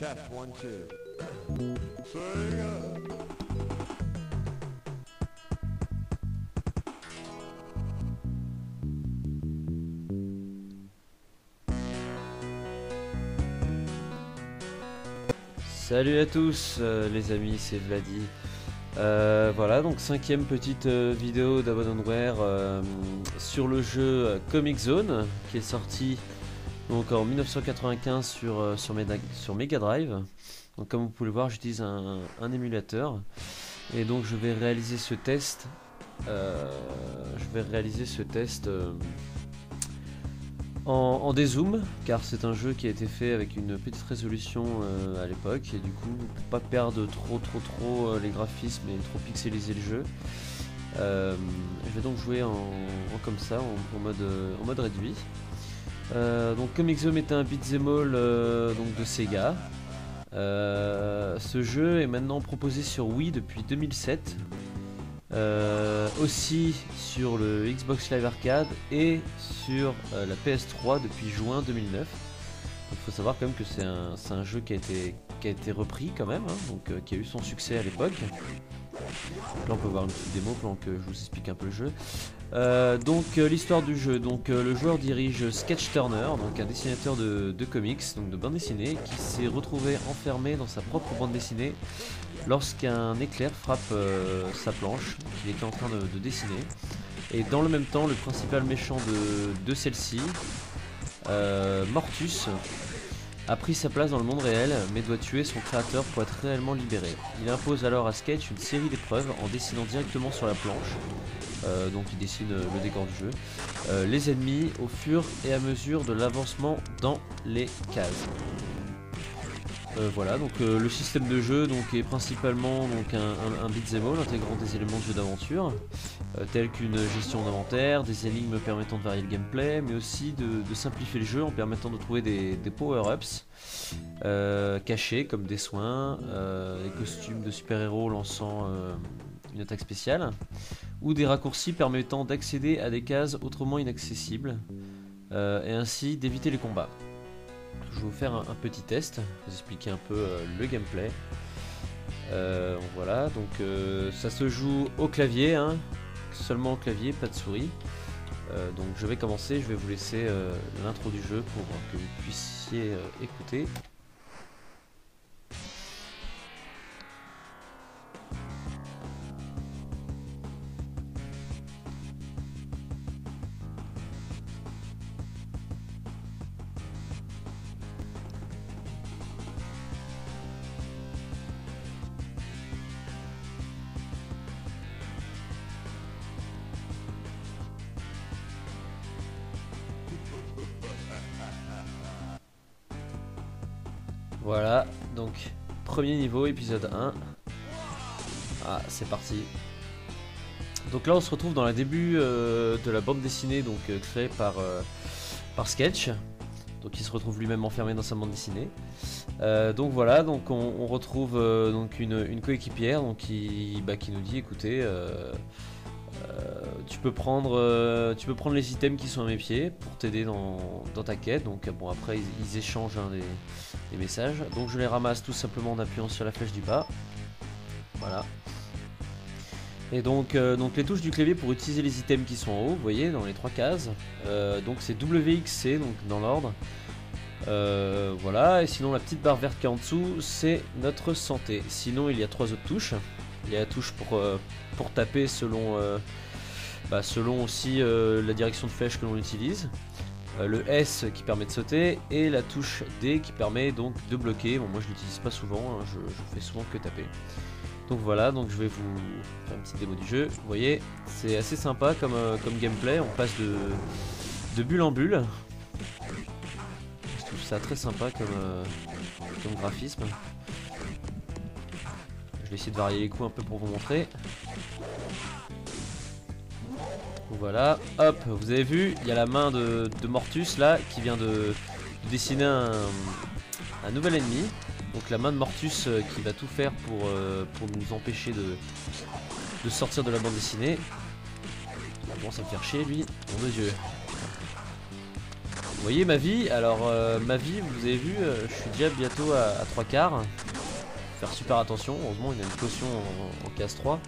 Test 1, 2. Sega. Salut à tous les amis, c'est Vladi. Voilà, donc cinquième petite vidéo d'Abandonware sur le jeu Comix Zone qui est sorti donc en 1995 sur Mega Drive. Donc comme vous pouvez le voir, j'utilise un émulateur et donc je vais réaliser ce test. En dézoom, car c'est un jeu qui a été fait avec une petite résolution à l'époque, et du coup, pour pas perdre trop les graphismes et trop pixeliser le jeu, je vais donc jouer comme ça, en mode réduit. Donc Comix Zone était un beat'em all donc de Sega. Ce jeu est maintenant proposé sur Wii depuis 2007. Aussi sur le Xbox Live Arcade et sur la PS3 depuis juin 2009. Il faut savoir quand même que c'est un jeu qui a été repris quand même, hein, donc qui a eu son succès à l'époque. Là on peut voir une petite démo pendant que je vous explique un peu le jeu. L'histoire du jeu, donc le joueur dirige Sketch Turner, donc un dessinateur de comics, donc de bande dessinée, qui s'est retrouvé enfermé dans sa propre bande dessinée lorsqu'un éclair frappe sa planche qu'il était en train de dessiner. Et dans le même temps, le principal méchant de celle-ci, Mortus, a pris sa place dans le monde réel, mais doit tuer son créateur pour être réellement libéré. Il impose alors à Sketch une série d'épreuves en dessinant directement sur la planche, donc il dessine le décor du jeu, les ennemis au fur et à mesure de l'avancement dans les cases. Voilà, donc le système de jeu donc, est principalement donc, un beat'em all intégrant des éléments de jeu d'aventure, tels qu'une gestion d'inventaire, des énigmes permettant de varier le gameplay, mais aussi de simplifier le jeu en permettant de trouver des power-ups cachés comme des soins, des costumes de super-héros lançant une attaque spéciale, ou des raccourcis permettant d'accéder à des cases autrement inaccessibles, et ainsi d'éviter les combats. Je vais vous faire un petit test, vous expliquer un peu le gameplay. Voilà, donc ça se joue au clavier, hein, seulement au clavier, pas de souris. Donc je vais commencer, je vais vous laisser l'intro du jeu pour que vous puissiez écouter. Voilà, donc premier niveau, épisode 1. Ah, c'est parti. Donc là on se retrouve dans le début de la bande dessinée donc créée par Sketch. Donc il se retrouve lui-même enfermé dans sa bande dessinée. Donc voilà, donc on retrouve donc une coéquipière donc qui nous dit écoutez, tu peux prendre les items qui sont à mes pieds pour t'aider dans ta quête. Donc bon, après ils échangent hein, des messages. Donc je les ramasse tout simplement en appuyant sur la flèche du bas. Voilà. Et donc les touches du clavier pour utiliser les items qui sont en haut, vous voyez, dans les trois cases. Donc c'est WXC, donc dans l'ordre. Voilà, et sinon la petite barre verte qui est en dessous, c'est notre santé. Sinon il y a trois autres touches. Il y a la touche pour taper selon aussi la direction de flèche que l'on utilise. Le S qui permet de sauter et la touche D qui permet donc de bloquer. Bon, moi je l'utilise pas souvent, hein, je fais souvent que taper. Donc voilà, donc je vais vous faire une petite démo du jeu. Vous voyez, c'est assez sympa comme gameplay. On passe de bulle en bulle. Je trouve ça très sympa comme graphisme. Je vais essayer de varier les coups un peu pour vous montrer. Voilà, hop, vous avez vu, il y a la main de Mortus là qui vient de dessiner un nouvel ennemi. Donc la main de Mortus qui va tout faire pour nous empêcher de sortir de la bande dessinée. Il commence à me faire chier lui, mon Dieu. voyez ma vie. Alors ma vie, vous avez vu, je suis déjà bientôt à 3 quarts. Faire super attention. Heureusement il y a une potion en case 3.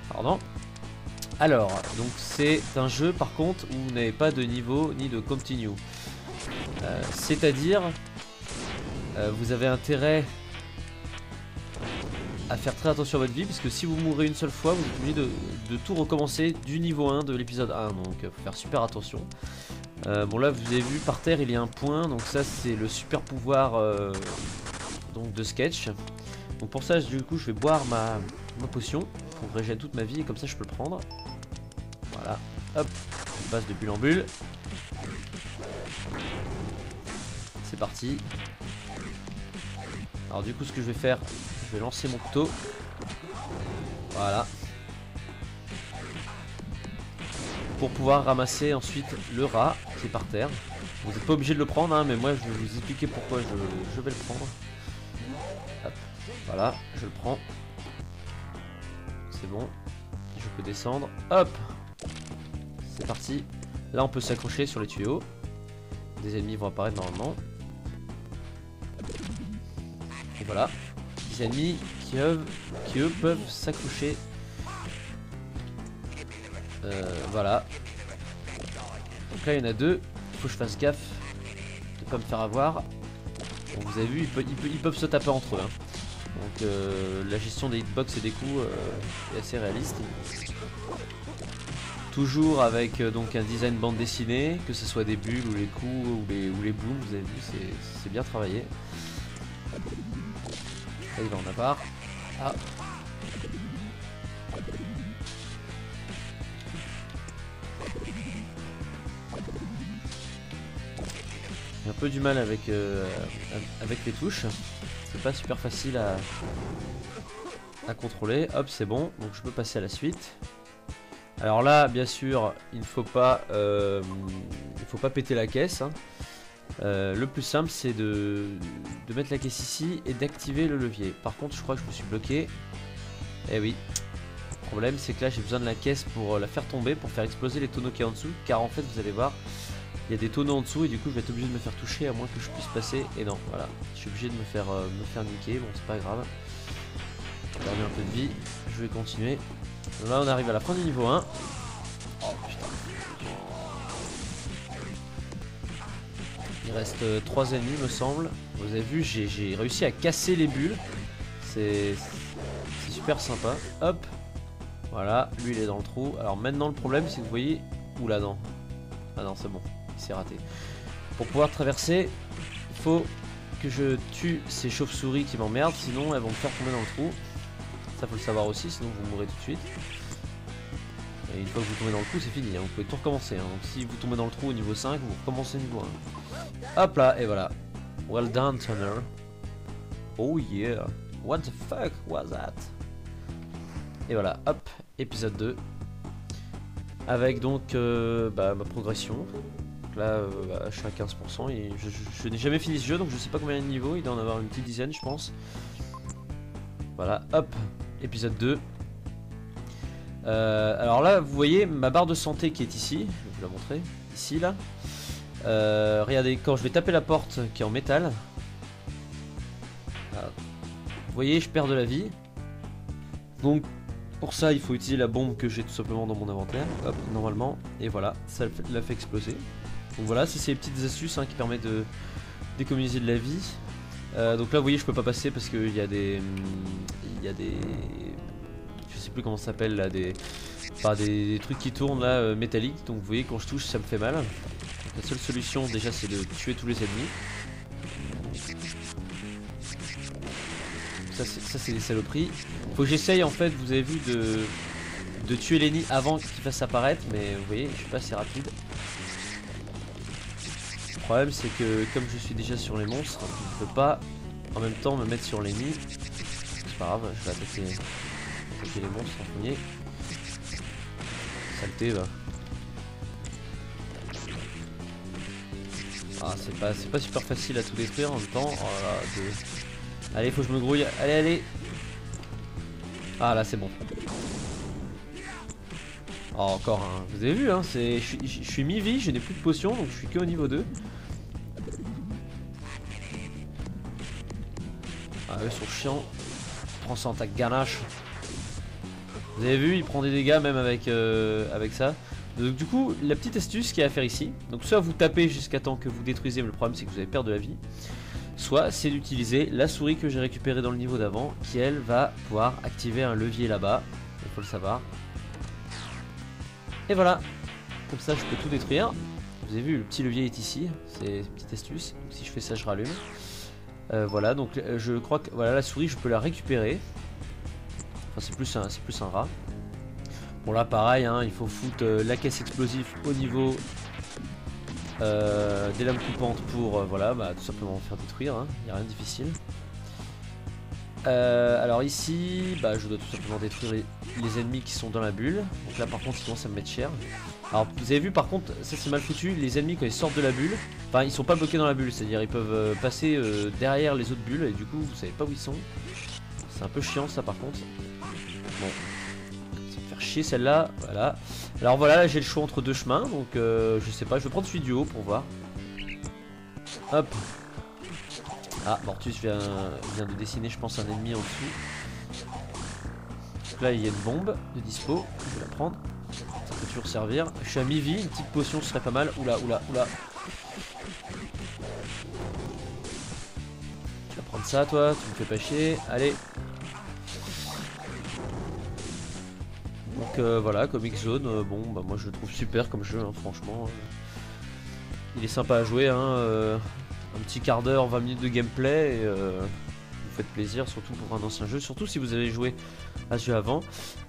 Pardon. Alors, donc c'est un jeu par contre où vous n'avez pas de niveau ni de continue. C'est-à-dire, vous avez intérêt à faire très attention à votre vie, parce que si vous mourrez une seule fois, vous êtes obligé de tout recommencer du niveau 1 de l'épisode 1, donc faut faire super attention. Bon là vous avez vu par terre il y a un point, donc ça c'est le super pouvoir donc de Sketch. Donc pour ça du coup je vais boire ma potion pour régénérer toute ma vie et comme ça je peux le prendre. Voilà, hop, je passe de bulle en bulle. C'est parti. Alors du coup ce que je vais faire, je vais lancer mon couteau. Voilà. Pour pouvoir ramasser ensuite le rat qui est par terre. Vous n'êtes pas obligé de le prendre hein, mais moi je vais vous expliquer pourquoi je vais le prendre. Hop. Voilà, je le prends. C'est bon. Je peux descendre. Hop. C'est parti. Là on peut s'accrocher sur les tuyaux. Des ennemis vont apparaître normalement. Et voilà. Des ennemis qui eux peuvent s'accrocher. Voilà. Donc là il y en a deux. Il faut que je fasse gaffe de pas me faire avoir. Donc vous avez vu, ils peuvent se taper entre eux. Hein. Donc la gestion des hitbox et des coups est assez réaliste. Toujours avec donc un design bande dessinée, que ce soit des bulles ou les coups ou les booms, vous avez vu, c'est bien travaillé. Là il va en avoir. Ah. J'ai un peu du mal avec les touches. C'est pas super facile à contrôler. Hop, c'est bon. Donc je peux passer à la suite. Alors là, bien sûr, il ne faut pas péter la caisse. Hein. Le plus simple, c'est de mettre la caisse ici et d'activer le levier. Par contre, je crois que je me suis bloqué. Eh oui. Le problème, c'est que là, j'ai besoin de la caisse pour la faire tomber, pour faire exploser les tonneaux qui y a en dessous. Car en fait, vous allez voir, il y a des tonneaux en dessous et du coup, je vais être obligé de me faire toucher à moins que je puisse passer. Et non, voilà. Je suis obligé de me faire niquer. Bon, c'est pas grave. J'ai perdu un peu de vie. Je vais continuer. Là, on arrive à la fin du niveau 1. Oh putain. Il reste 3 ennemis, me semble. Vous avez vu, j'ai réussi à casser les bulles. C'est super sympa. Hop. Voilà, lui il est dans le trou. Alors maintenant, le problème, c'est que vous voyez. Oula, non. Ah non, c'est bon. Il s'est raté. Pour pouvoir traverser, il faut que je tue ces chauves-souris qui m'emmerdent. Sinon, elles vont me faire tomber dans le trou. Ça, faut le savoir aussi, sinon vous mourrez tout de suite. Et une fois que vous tombez dans le trou, c'est fini. Hein. Vous pouvez tout recommencer. Hein. Donc si vous tombez dans le trou au niveau 5, vous recommencez au niveau 1. Hop là, et voilà. Well done, Tanner. Oh yeah. What the fuck was that? Et voilà, hop, épisode 2. Avec donc ma progression. Donc là, je suis à 15%. Et je n'ai jamais fini ce jeu, donc je sais pas combien de niveaux. Il doit en avoir une petite dizaine, je pense. Voilà, hop, épisode 2. Alors là, vous voyez ma barre de santé qui est ici. Je vais vous la montrer. Ici, là. Regardez, quand je vais taper la porte qui est en métal. Là, vous voyez, je perds de la vie. Donc, pour ça, il faut utiliser la bombe que j'ai tout simplement dans mon inventaire. Hop, normalement. Et voilà, ça la fait exploser. Donc voilà, c'est ces petites astuces hein, qui permettent d'économiser de la vie. Donc là vous voyez je peux pas passer parce qu'il y a des je sais plus comment ça s'appelle là, des trucs qui tournent là métalliques. Donc vous voyez quand je touche ça me fait mal. Donc, la seule solution déjà c'est de tuer tous les ennemis. Ça c'est des saloperies. Faut que j'essaye en fait, vous avez vu, de tuer l'ennemi avant qu'il fasse apparaître. Mais vous voyez je suis pas assez rapide. Le problème c'est que comme je suis déjà sur les monstres, je peux pas en même temps me mettre sur l'ennemi. C'est pas grave, je vais attaquer les monstres en premier. Saleté va. Ah c'est pas super facile à tout détruire en même temps. Oh là, allez faut que je me grouille. Allez. Ah là c'est bon. Oh, encore un. Vous avez vu, hein, je suis mi-vie, je n'ai plus de potions, donc je suis que au niveau 2. Ah, eux sont chiants. Prends ça en ta ganache. Vous avez vu, il prend des dégâts même avec, avec ça. Donc du coup, la petite astuce qu'il y a à faire ici, donc soit vous tapez jusqu'à temps que vous détruisez, mais le problème c'est que vous allez perdre de la vie. Soit c'est d'utiliser la souris que j'ai récupérée dans le niveau d'avant, qui elle va pouvoir activer un levier là-bas. Il faut le savoir. Et voilà, comme ça je peux tout détruire. Vous avez vu, le petit levier est ici, c'est une petite astuce. Donc, si je fais ça, je rallume. Voilà, donc je crois que voilà, la souris, je peux la récupérer. Enfin, c'est plus un rat. Bon, là, pareil, hein, il faut foutre la caisse explosive au niveau des lames coupantes pour voilà, bah, tout simplement faire détruire. Hein, il n'y a rien de difficile. Alors ici, bah, je dois tout simplement détruire les ennemis qui sont dans la bulle. Donc là par contre ils commencent à me mettre cher. Alors vous avez vu par contre, ça c'est mal foutu, les ennemis quand ils sortent de la bulle, enfin ils sont pas bloqués dans la bulle, c'est à dire ils peuvent passer derrière les autres bulles et du coup vous savez pas où ils sont. C'est un peu chiant ça par contre. Bon, ça va me faire chier celle-là, voilà. Alors voilà, là j'ai le choix entre deux chemins, donc je sais pas, je vais prendre celui du haut pour voir. Hop. Ah, Mortus vient de dessiner, je pense, un ennemi en dessous. Donc là, il y a une bombe de dispo. Je vais la prendre. Ça peut toujours servir. Je suis à mi-vie. Une petite potion, ce serait pas mal. Oula, oula, oula. Tu vas prendre ça, toi. Tu me fais pas chier. Allez. Donc voilà, Comic Zone. Bon, bah moi, je le trouve super comme jeu, hein, franchement. Il est sympa à jouer, hein. Un petit quart d'heure, 20 minutes de gameplay et vous faites plaisir, surtout pour un ancien jeu, surtout si vous avez joué à ce jeu avant.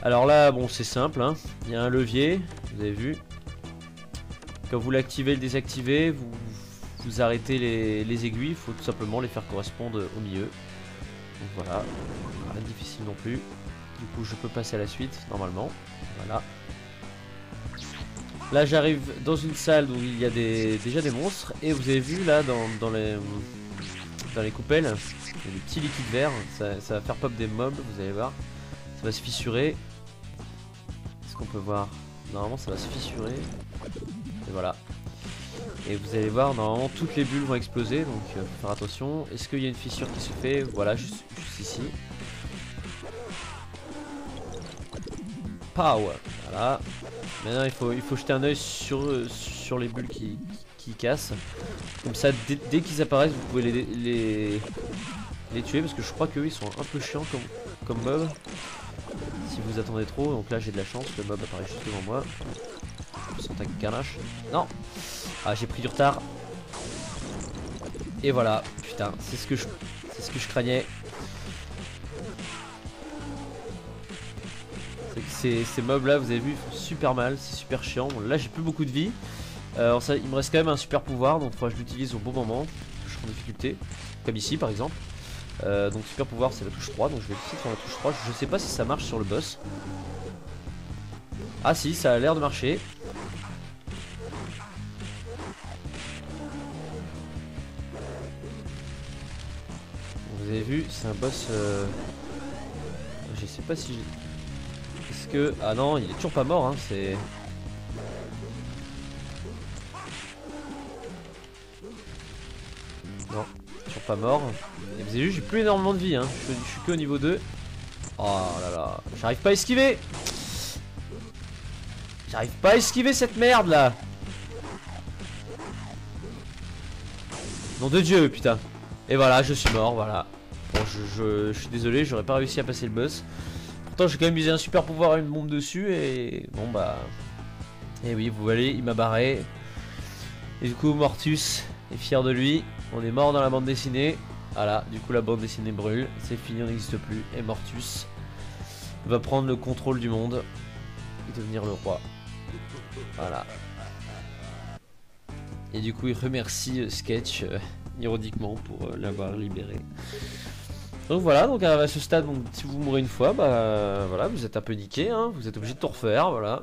Alors là, bon, c'est simple, hein. Il y a un levier, vous avez vu. Quand vous l'activez et le désactivez, vous arrêtez les aiguilles, il faut tout simplement les faire correspondre au milieu. Donc voilà, rien de difficile non plus. Du coup, je peux passer à la suite, normalement. Voilà. Là j'arrive dans une salle où il y a déjà des monstres. Et vous avez vu là dans les coupelles, il y a des petits liquides verts. Ça va faire pop des mobs, vous allez voir. Ça va se fissurer. Est-ce qu'on peut voir? Normalement ça va se fissurer. Et voilà. Et vous allez voir, normalement toutes les bulles vont exploser. Donc faut faire attention. Est-ce qu'il y a une fissure qui se fait? Voilà, juste ici. Pow. Voilà. Maintenant il faut jeter un oeil sur les bulles qui cassent. Comme ça dès qu'ils apparaissent vous pouvez les tuer. Parce que je crois qu'eux ils sont un peu chiants comme mob. Si vous attendez trop. Donc là j'ai de la chance, le mob apparaît juste devant moi. Je sens un ganache. Non. Ah, j'ai pris du retard. Et voilà. Putain, c'est ce que je craignais. Ces mobs là, vous avez vu, ils font super mal, c'est super chiant. Bon, là j'ai plus beaucoup de vie. Il me reste quand même un super pouvoir, donc il faudra que je l'utilise au bon moment. Je serai en difficulté, comme ici par exemple. Donc super pouvoir c'est la touche 3, donc je vais essayer de faire la touche 3. Je sais pas si ça marche sur le boss. Ah si, ça a l'air de marcher. Vous avez vu, c'est un boss... Je sais pas si... Est-ce que... Ah non, il est toujours pas mort, hein, c'est... Non, toujours pas mort. Et vous avez vu, j'ai plus énormément de vie, hein. Je suis que au niveau 2. Oh là là, j'arrive pas à esquiver. J'arrive pas à esquiver cette merde là. Nom de Dieu, putain. Et voilà, je suis mort, voilà. Bon, je suis désolé, j'aurais pas réussi à passer le boss. Pourtant, j'ai quand même usé un super pouvoir à une bombe dessus et bon bah. Et oui, vous voyez, il m'a barré. Et du coup, Mortus est fier de lui. On est mort dans la bande dessinée. Voilà, du coup, la bande dessinée brûle. C'est fini, on n'existe plus. Et Mortus va prendre le contrôle du monde et devenir le roi. Voilà. Et du coup, il remercie Sketch ironiquement pour l'avoir libéré. Donc voilà, donc à ce stade, donc, si vous mourrez une fois, bah voilà, vous êtes un peu niqué, hein, vous êtes obligé de tout refaire, voilà.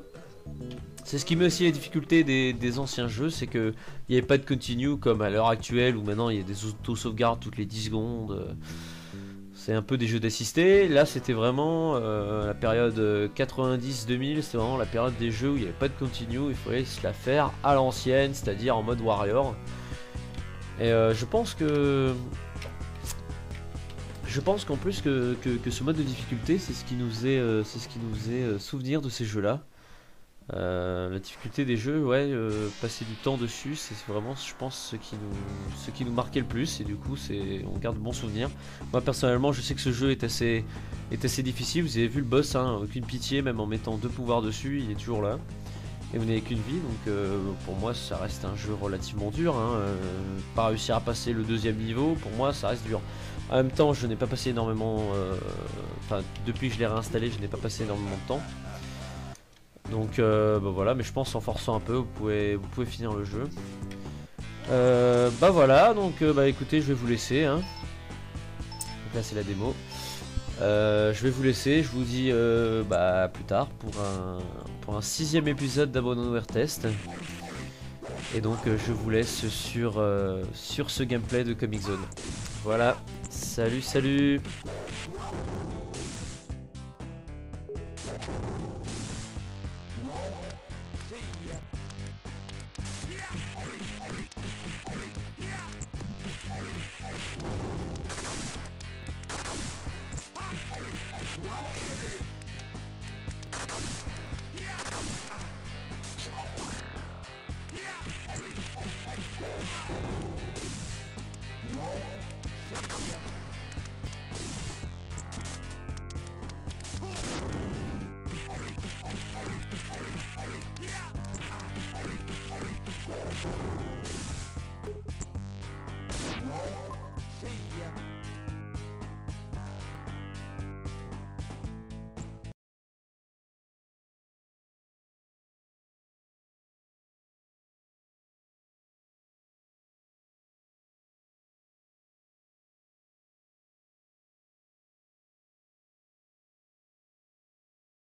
C'est ce qui met aussi les difficultés des anciens jeux, c'est que il n'y avait pas de continue comme à l'heure actuelle où maintenant il y a des auto-sauvegardes toutes les 10 secondes. C'est un peu des jeux d'assistés. Là c'était vraiment la période 90-2000, c'est vraiment la période des jeux où il n'y avait pas de continue, il fallait se la faire à l'ancienne, c'est-à-dire en mode warrior. Et je pense qu'en plus que ce mode de difficulté, c'est ce qui nous est souvenir de ces jeux-là. La difficulté des jeux, ouais, passer du temps dessus, c'est vraiment, je pense, ce qui nous marquait le plus. Et du coup, on garde de bons souvenirs. Moi, personnellement, je sais que ce jeu est assez difficile. Vous avez vu le boss, hein, aucune pitié, même en mettant 2 pouvoirs dessus, il est toujours là. Et vous n'avez qu'une vie, donc pour moi, ça reste un jeu relativement dur. Hein, pas réussir à passer le 2e niveau, pour moi, ça reste dur. En même temps, je n'ai pas passé énormément. Enfin, depuis que je l'ai réinstallé, je n'ai pas passé énormément de temps. Donc bah voilà, mais je pense en forçant un peu, vous pouvez finir le jeu. Bah voilà, donc bah écoutez, je vais vous laisser. Hein. Donc là c'est la démo. Je vais vous laisser, je vous dis bah plus tard pour un 6e épisode d'Abandonware Test. Et donc je vous laisse sur ce gameplay de Comix Zone. Voilà, salut salut.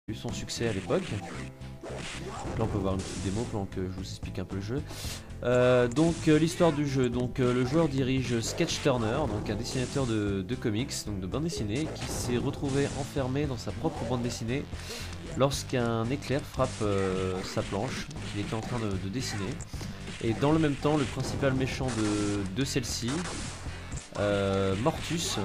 Eu son succès à l'époque. Là on peut voir une petite démo pendant que je vous explique un peu le jeu. Donc l'histoire du jeu, donc le joueur dirige Sketch Turner, donc un dessinateur de comics, donc de bande dessinée, qui s'est retrouvé enfermé dans sa propre bande dessinée lorsqu'un éclair frappe sa planche qu'il était en train de dessiner. Et dans le même temps, le principal méchant de celle-ci, Mortus,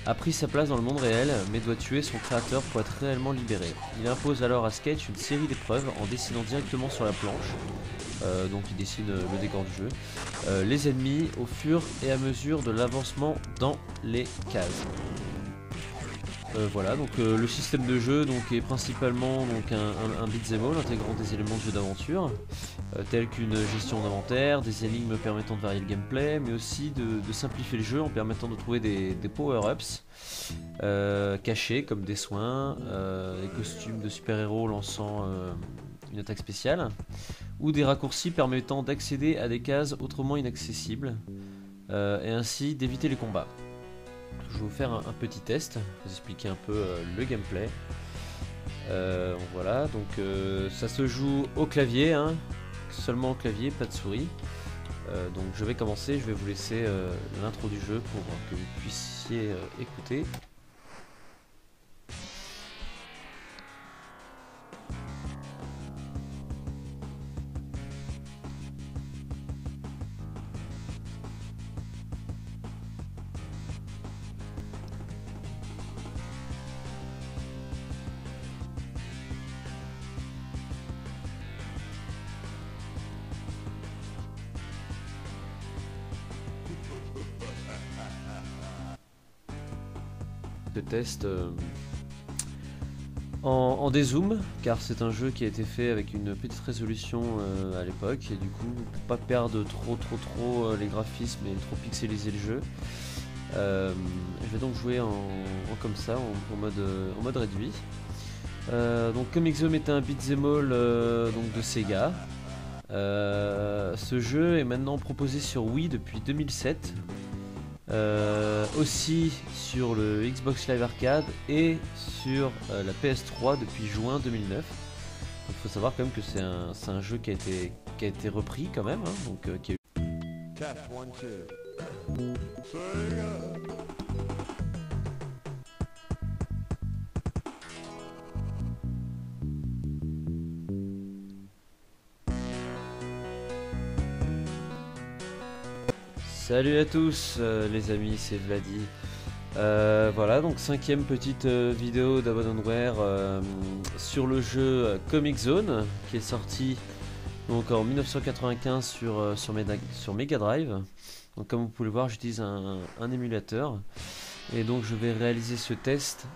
a pris sa place dans le monde réel, mais doit tuer son créateur pour être réellement libéré. Il impose alors à Sketch une série d'épreuves en dessinant directement sur la planche, donc il dessine le décor du jeu, les ennemis au fur et à mesure de l'avancement dans les cases. Voilà, donc le système de jeu donc, est principalement donc, un beat'em all intégrant des éléments de jeu d'aventure, tels qu'une gestion d'inventaire, des énigmes permettant de varier le gameplay, mais aussi de simplifier le jeu en permettant de trouver des power-ups cachés comme des soins, des costumes de super-héros lançant une attaque spéciale, ou des raccourcis permettant d'accéder à des cases autrement inaccessibles, et ainsi d'éviter les combats. Je vais vous faire un petit test, vous expliquer un peu le gameplay. Voilà, donc ça se joue au clavier, hein, seulement au clavier, pas de souris. Donc je vais commencer, je vais vous laisser l'intro du jeu pour que vous puissiez écouter. De test en dézoom, car c'est un jeu qui a été fait avec une petite résolution à l'époque, et du coup pour pas perdre trop les graphismes et trop pixeliser le jeu, je vais donc jouer comme ça, en mode réduit. Donc Comix Zone est un beat'em all donc de Sega. Ce jeu est maintenant proposé sur Wii depuis 2007. Aussi sur le Xbox Live Arcade et sur la PS3 depuis juin 2009. Il faut savoir quand même que c'est un jeu qui a été repris quand même, hein, donc qui a eu... Test 1, 2. Sega. Salut à tous les amis, c'est Vladi. Voilà, donc 5ème petite vidéo d'Abandonware sur le jeu Comix Zone qui est sorti donc en 1995 sur Mega Drive. Donc comme vous pouvez le voir, j'utilise un émulateur et donc je vais réaliser ce test.